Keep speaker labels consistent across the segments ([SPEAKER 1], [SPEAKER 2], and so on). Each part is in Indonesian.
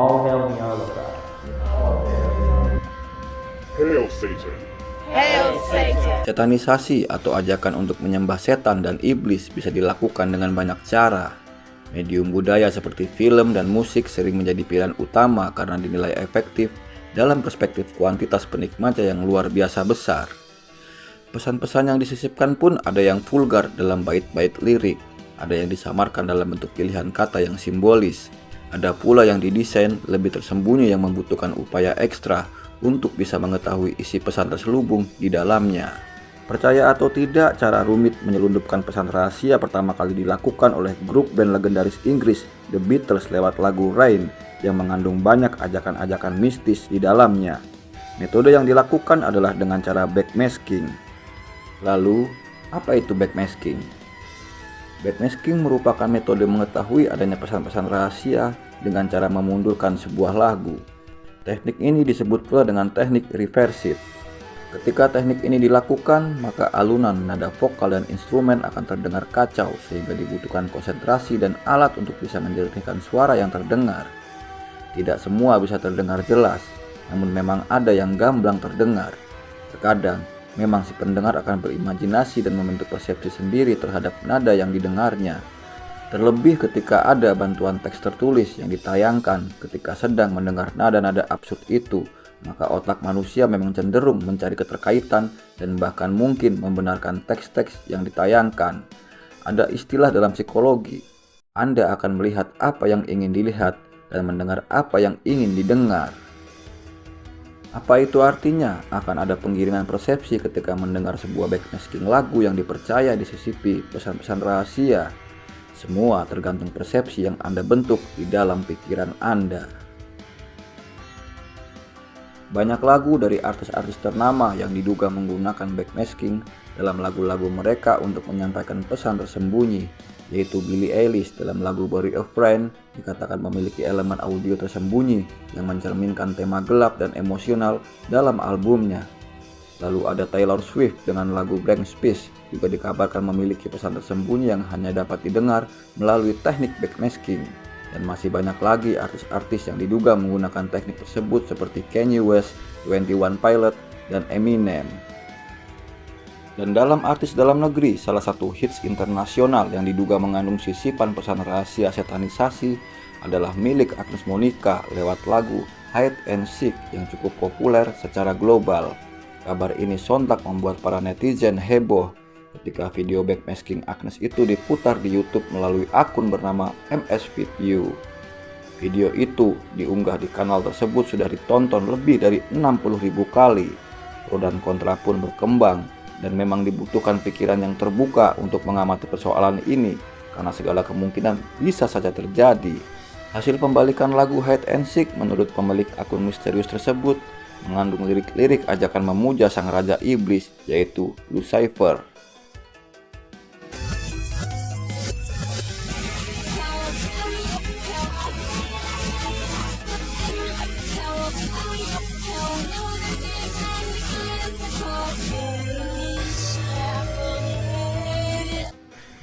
[SPEAKER 1] All hail Nyarlathotep.
[SPEAKER 2] Hail Satan!
[SPEAKER 3] Hail Satan!
[SPEAKER 4] Setanisasi atau ajakan untuk menyembah setan dan iblis bisa dilakukan dengan banyak cara. Medium budaya seperti film dan musik sering menjadi pilihan utama karena dinilai efektif dalam perspektif kuantitas penikmatnya yang luar biasa besar. Pesan-pesan yang disisipkan pun ada yang vulgar dalam bait-bait lirik, ada yang disamarkan dalam bentuk pilihan kata yang simbolis, ada pula yang didesain lebih tersembunyi yang membutuhkan upaya ekstra untuk bisa mengetahui isi pesan terselubung di dalamnya. Percaya atau tidak, cara rumit menyelundupkan pesan rahasia pertama kali dilakukan oleh grup band legendaris Inggris The Beatles lewat lagu Rain yang mengandung banyak ajakan-ajakan mistis di dalamnya. Metode yang dilakukan adalah dengan cara backmasking. Lalu, apa itu backmasking? Backmasking merupakan metode mengetahui adanya pesan-pesan rahasia dengan cara memundurkan sebuah lagu. Teknik ini disebut pula dengan teknik reversive. Ketika teknik ini dilakukan, maka alunan, nada vokal, dan instrumen akan terdengar kacau sehingga dibutuhkan konsentrasi dan alat untuk bisa menjernihkan suara yang terdengar. Tidak semua bisa terdengar jelas, namun memang ada yang gamblang terdengar. Terkadang, memang si pendengar akan berimajinasi dan membentuk persepsi sendiri terhadap nada yang didengarnya. Terlebih ketika ada bantuan teks tertulis yang ditayangkan ketika sedang mendengar nada-nada absurd itu, maka otak manusia memang cenderung mencari keterkaitan dan bahkan mungkin membenarkan teks-teks yang ditayangkan. Ada istilah dalam psikologi, Anda akan melihat apa yang ingin dilihat dan mendengar apa yang ingin didengar. Apa itu artinya? Akan ada penggiringan persepsi ketika mendengar sebuah backmasking lagu yang dipercaya disisipi pesan-pesan rahasia. Semua tergantung persepsi yang Anda bentuk di dalam pikiran Anda. Banyak lagu dari artis-artis ternama yang diduga menggunakan backmasking dalam lagu-lagu mereka untuk menyampaikan pesan tersembunyi, yaitu Billie Eilish dalam lagu Bury a Friend dikatakan memiliki elemen audio tersembunyi yang mencerminkan tema gelap dan emosional dalam albumnya. Lalu ada Taylor Swift dengan lagu Blank Space juga dikabarkan memiliki pesan tersembunyi yang hanya dapat didengar melalui teknik backmasking. Dan masih banyak lagi artis-artis yang diduga menggunakan teknik tersebut seperti Kanye West, 21 Pilot, dan Eminem. Dan dalam artis dalam negeri, salah satu hits internasional yang diduga mengandung sisipan pesan rahasia setanisasi adalah milik Agnes Monica lewat lagu Hide and Seek yang cukup populer secara global. Kabar ini sontak membuat para netizen heboh ketika video backmasking Agnes itu diputar di YouTube melalui akun bernama MS Video. Video itu diunggah di kanal tersebut sudah ditonton lebih dari 60.000 kali. Pro dan kontra pun berkembang dan memang dibutuhkan pikiran yang terbuka untuk mengamati persoalan ini karena segala kemungkinan bisa saja terjadi. Hasil pembalikan lagu Hide and Seek menurut pemilik akun misterius tersebut mengandung lirik-lirik ajakan memuja sang raja iblis yaitu Lucifer.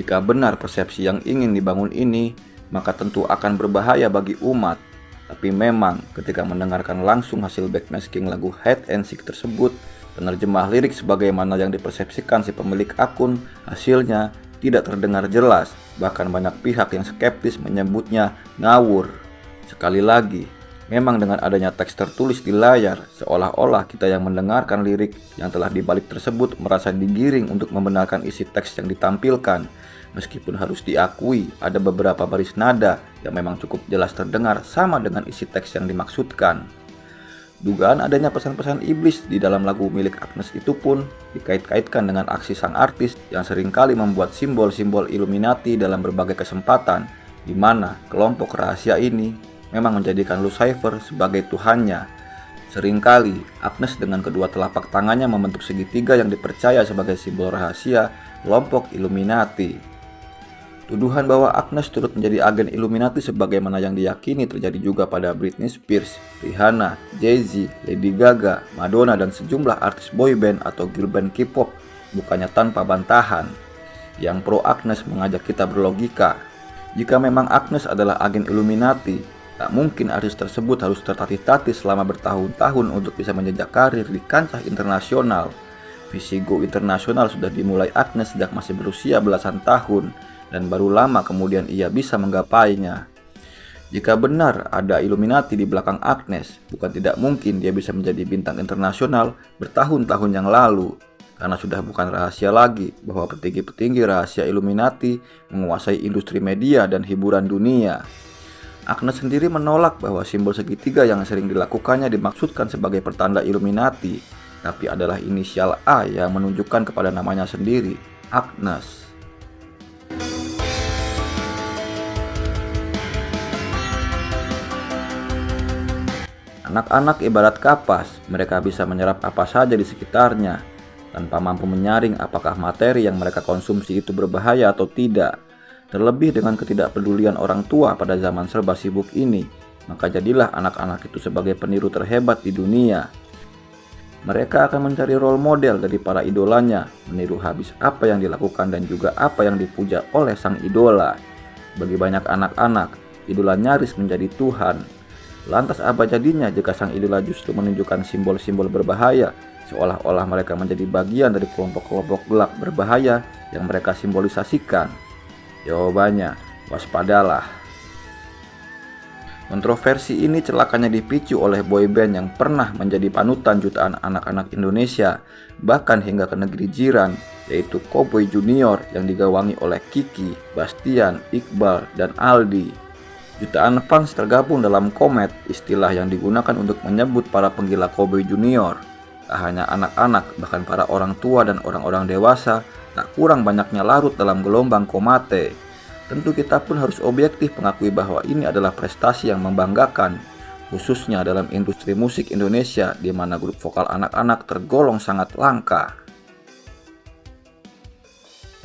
[SPEAKER 4] Jika benar persepsi yang ingin dibangun ini, maka tentu akan berbahaya bagi umat. Tapi memang ketika mendengarkan langsung hasil backmasking lagu Hide and Seek tersebut, penerjemah lirik sebagaimana yang dipersepsikan si pemilik akun, hasilnya tidak terdengar jelas. Bahkan banyak pihak yang skeptis menyebutnya ngawur. Sekali lagi, memang dengan adanya teks tertulis di layar, seolah-olah kita yang mendengarkan lirik yang telah dibalik tersebut merasa digiring untuk membenarkan isi teks yang ditampilkan. Meskipun harus diakui ada beberapa baris nada yang memang cukup jelas terdengar sama dengan isi teks yang dimaksudkan. Dugaan adanya pesan-pesan iblis di dalam lagu milik Agnes itu pun dikait-kaitkan dengan aksi sang artis yang seringkali membuat simbol-simbol Illuminati dalam berbagai kesempatan, di mana kelompok rahasia ini memang menjadikan Lucifer sebagai tuhannya. Seringkali Agnes dengan kedua telapak tangannya membentuk segitiga yang dipercaya sebagai simbol rahasia kelompok Illuminati. Tuduhan bahwa Agnes turut menjadi agen Illuminati sebagaimana yang diyakini terjadi juga pada Britney Spears, Rihanna, Jay-Z, Lady Gaga, Madonna, dan sejumlah artis boyband atau girl band K-pop bukannya tanpa bantahan. Yang pro Agnes mengajak kita berlogika, jika memang Agnes adalah agen Illuminati, Tak mungkin artis tersebut harus tertatih-tatih selama bertahun-tahun untuk bisa menjejak karir di kancah internasional. Visi Go internasional sudah dimulai Agnes sejak masih berusia belasan tahun, dan baru lama kemudian ia bisa menggapainya. Jika benar ada Illuminati di belakang Agnes, bukan tidak mungkin dia bisa menjadi bintang internasional bertahun-tahun yang lalu. Karena sudah bukan rahasia lagi bahwa petinggi-petinggi rahasia Illuminati menguasai industri media dan hiburan dunia. Agnes sendiri menolak bahwa simbol segitiga yang sering dilakukannya dimaksudkan sebagai pertanda Illuminati, tapi adalah inisial A yang menunjukkan kepada namanya sendiri, Agnes. Anak-anak ibarat kapas, mereka bisa menyerap apa saja di sekitarnya, tanpa mampu menyaring apakah materi yang mereka konsumsi itu berbahaya atau tidak. Terlebih dengan ketidakpedulian orang tua pada zaman serba sibuk ini, maka jadilah anak-anak itu sebagai peniru terhebat di dunia. Mereka akan mencari role model dari para idolanya, meniru habis apa yang dilakukan dan juga apa yang dipuja oleh sang idola. Bagi banyak anak-anak, idola nyaris menjadi Tuhan. Lantas apa jadinya jika sang idola justru menunjukkan simbol-simbol berbahaya, seolah-olah mereka menjadi bagian dari kelompok-kelompok gelap berbahaya yang mereka simbolisasikan? Jawabannya, waspadalah. Kontroversi ini celakanya dipicu oleh boyband yang pernah menjadi panutan jutaan anak-anak Indonesia, bahkan hingga ke negeri jiran, yaitu Cowboy Junior yang digawangi oleh Kiki, Bastian, Iqbal, dan Aldi. Jutaan fans tergabung dalam Komet, istilah yang digunakan untuk menyebut para penggila Cowboy Junior. Tak hanya anak-anak, bahkan para orang tua dan orang-orang dewasa tak kurang banyaknya larut dalam gelombang komate. Tentu kita pun harus objektif mengakui bahwa ini adalah prestasi yang membanggakan, khususnya dalam industri musik Indonesia di mana grup vokal anak-anak tergolong sangat langka.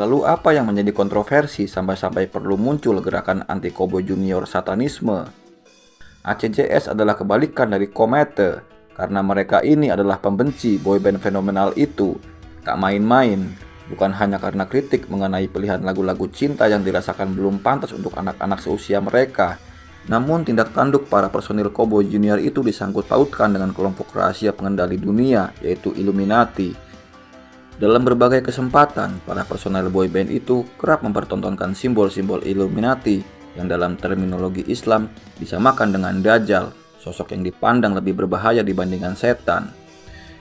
[SPEAKER 4] Lalu apa yang menjadi kontroversi sampai-sampai perlu muncul gerakan anti Cowboy Junior satanisme? ACJS adalah kebalikan dari Komete, karena mereka ini adalah pembenci boyband fenomenal itu. Tak main-main. Bukan hanya karena kritik mengenai pilihan lagu-lagu cinta yang dirasakan belum pantas untuk anak-anak seusia mereka, namun tindak tanduk para personil Cowboy Junior itu disangkut pautkan dengan kelompok rahasia pengendali dunia, yaitu Illuminati. Dalam berbagai kesempatan, para personel boyband itu kerap mempertontonkan simbol-simbol Illuminati yang dalam terminologi Islam disamakan dengan Dajjal, sosok yang dipandang lebih berbahaya dibandingkan setan.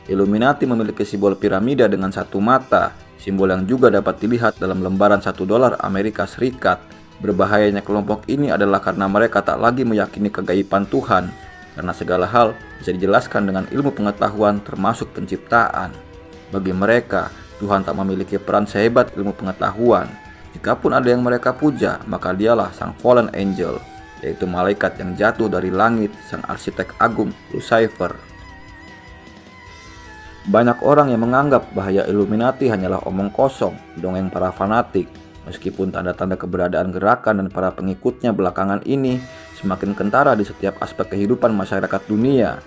[SPEAKER 4] Illuminati memiliki simbol piramida dengan satu mata, simbol yang juga dapat dilihat dalam lembaran $1 Amerika Serikat. Berbahayanya kelompok ini adalah karena mereka tak lagi meyakini kegaiban Tuhan, karena segala hal bisa dijelaskan dengan ilmu pengetahuan termasuk penciptaan. Bagi mereka, Tuhan tak memiliki peran sehebat ilmu pengetahuan. Jikapun ada yang mereka puja, maka dialah sang fallen angel, yaitu malaikat yang jatuh dari langit, sang arsitek agung Lucifer. Banyak orang yang menganggap bahaya Illuminati hanyalah omong kosong, dongeng para fanatik. Meskipun tanda-tanda keberadaan gerakan dan para pengikutnya belakangan ini semakin kentara di setiap aspek kehidupan masyarakat dunia.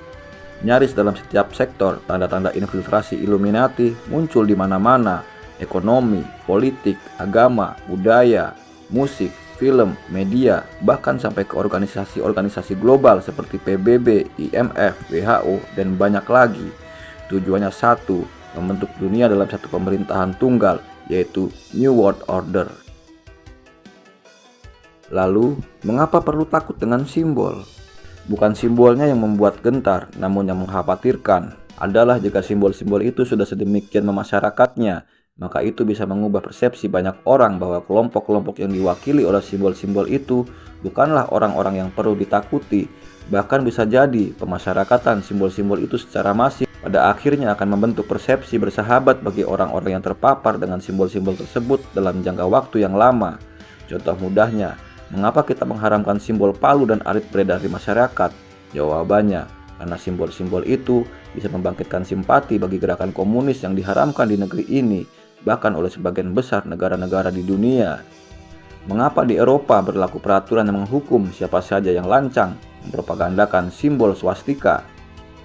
[SPEAKER 4] Nyaris dalam setiap sektor, tanda-tanda infiltrasi Illuminati muncul di mana-mana. Ekonomi, politik, agama, budaya, musik, film, media, bahkan sampai ke organisasi-organisasi global seperti PBB, IMF, WHO, dan banyak lagi. Tujuannya satu, membentuk dunia dalam satu pemerintahan tunggal, yaitu New World Order. Lalu, mengapa perlu takut dengan simbol? Bukan simbolnya yang membuat gentar, namun yang mengkhawatirkan adalah jika simbol-simbol itu sudah sedemikian memasyarakatnya, maka itu bisa mengubah persepsi banyak orang bahwa kelompok-kelompok yang diwakili oleh simbol-simbol itu bukanlah orang-orang yang perlu ditakuti. Bahkan bisa jadi pemasyarakatan simbol-simbol itu secara masif pada akhirnya akan membentuk persepsi bersahabat bagi orang-orang yang terpapar dengan simbol-simbol tersebut dalam jangka waktu yang lama. Contoh mudahnya, mengapa kita mengharamkan simbol palu dan arit beredar di masyarakat? Jawabannya, karena simbol-simbol itu bisa membangkitkan simpati bagi gerakan komunis yang diharamkan di negeri ini, bahkan oleh sebagian besar negara-negara di dunia. Mengapa di Eropa berlaku peraturan yang menghukum siapa saja yang lancang mempropagandakan simbol swastika?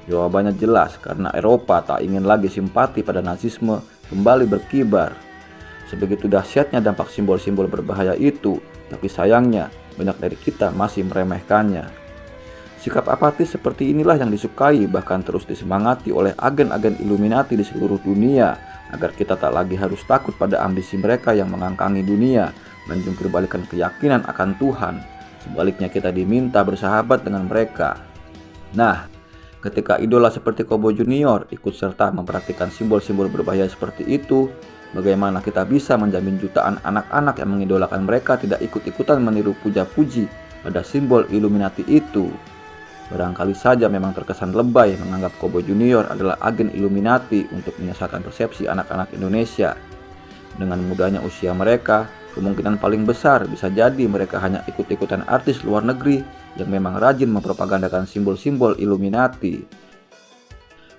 [SPEAKER 4] Jawabannya jelas, karena Eropa tak ingin lagi simpati pada Nazisme kembali berkibar. Sebegitu dahsyatnya dampak simbol-simbol berbahaya itu, tapi sayangnya banyak dari kita masih meremehkannya. Sikap apatis seperti inilah yang disukai bahkan terus disemangati oleh agen-agen Illuminati di seluruh dunia agar kita tak lagi harus takut pada ambisi mereka yang mengangkangi dunia, menjungkir-balikan keyakinan akan Tuhan. Sebaliknya kita diminta bersahabat dengan mereka. Nah, ketika idola seperti Kobo Junior ikut serta mempraktikkan simbol-simbol berbahaya seperti itu, bagaimana kita bisa menjamin jutaan anak-anak yang mengidolakan mereka tidak ikut-ikutan meniru puja-puji pada simbol Illuminati itu? Barangkali saja memang terkesan lebay menganggap Kobo Junior adalah agen Illuminati untuk menyesatkan persepsi anak-anak Indonesia. Dengan mudanya usia mereka, kemungkinan paling besar bisa jadi mereka hanya ikut-ikutan artis luar negeri yang memang rajin mempropagandakan simbol-simbol Illuminati.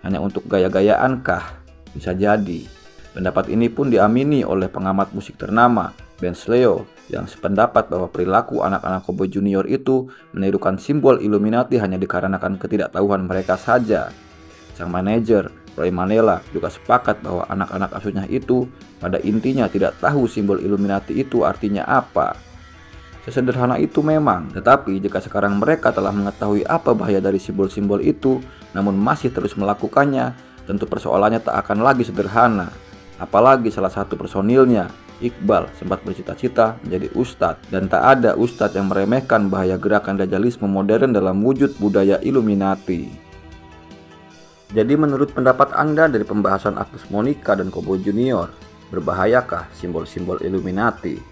[SPEAKER 4] Hanya untuk gaya-gayaan kah? Bisa jadi. Pendapat ini pun diamini oleh pengamat musik ternama, Ben Sleo, yang sependapat bahwa perilaku anak-anak Kobo Junior itu menirukan simbol Illuminati hanya dikarenakan ketidaktahuan mereka saja. Sang manajer, Roy Manella, juga sepakat bahwa anak-anak asuhnya itu pada intinya tidak tahu simbol Illuminati itu artinya apa. Sesederhana itu memang, tetapi jika sekarang mereka telah mengetahui apa bahaya dari simbol-simbol itu, namun masih terus melakukannya, tentu persoalannya tak akan lagi sederhana. Apalagi salah satu personilnya, Iqbal, sempat bercita-cita menjadi ustadz, dan tak ada ustadz yang meremehkan bahaya gerakan dajjalisme modern dalam wujud budaya Illuminati. Jadi menurut pendapat Anda dari pembahasan Agnes Monica dan Kobo Junior, berbahayakah simbol-simbol Illuminati?